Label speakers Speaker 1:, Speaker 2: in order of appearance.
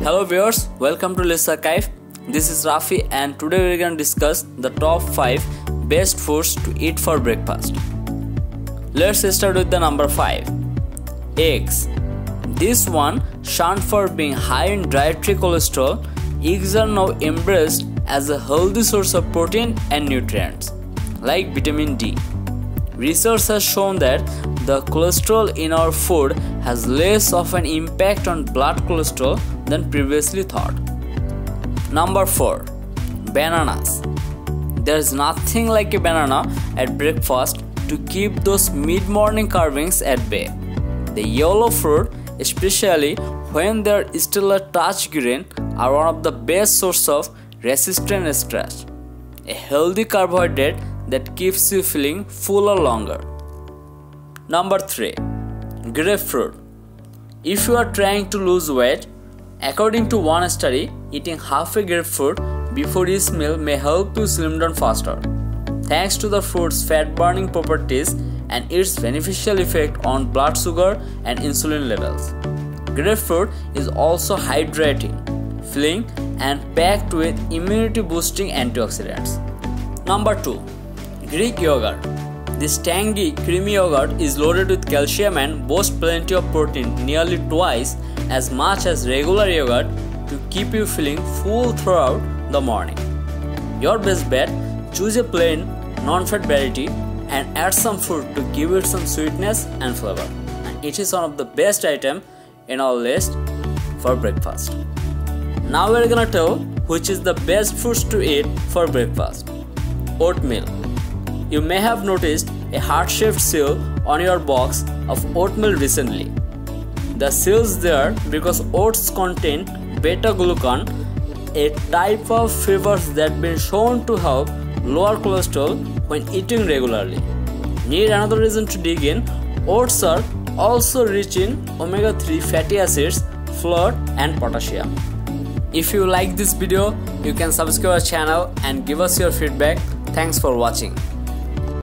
Speaker 1: Hello viewers, welcome to List Archive. This is Rafi and today we are going to discuss the top 5 best foods to eat for breakfast. Let's start with the number 5. Eggs. This one, shunned for being high in dietary cholesterol, eggs are now embraced as a healthy source of protein and nutrients, like vitamin D. Research has shown that the cholesterol in our food has less of an impact on blood cholesterol than previously thought. Number 4. Bananas. There is nothing like a banana at breakfast to keep those mid-morning cravings at bay. The yellow fruit, especially when they are still a touch green, are one of the best sources of resistant starch, a healthy carbohydrate that keeps you feeling fuller longer. Number 3. Grapefruit. If you are trying to lose weight, according to one study, eating half a grapefruit before each meal may help you slim down faster, thanks to the fruit's fat-burning properties and its beneficial effect on blood sugar and insulin levels. Grapefruit is also hydrating, filling, and packed with immunity-boosting antioxidants. Number 2. Greek yogurt. This tangy, creamy yogurt is loaded with calcium and boasts plenty of protein, nearly twice as much as regular yogurt, to keep you feeling full throughout the morning. Your best bet: choose a plain, non-fat variety and add some fruit to give it some sweetness and flavor. And it is one of the best items in our list for breakfast. Now we are gonna tell which is the best foods to eat for breakfast. Oatmeal. You may have noticed a heart-shaped seal on your box of oatmeal recently. The seal is there because oats contain beta-glucan, a type of fiber that has been shown to help lower cholesterol when eating regularly. Need another reason to dig in? Oats are also rich in omega-3 fatty acids, flour and potassium. If you like this video, you can subscribe our channel and give us your feedback. Thanks for watching.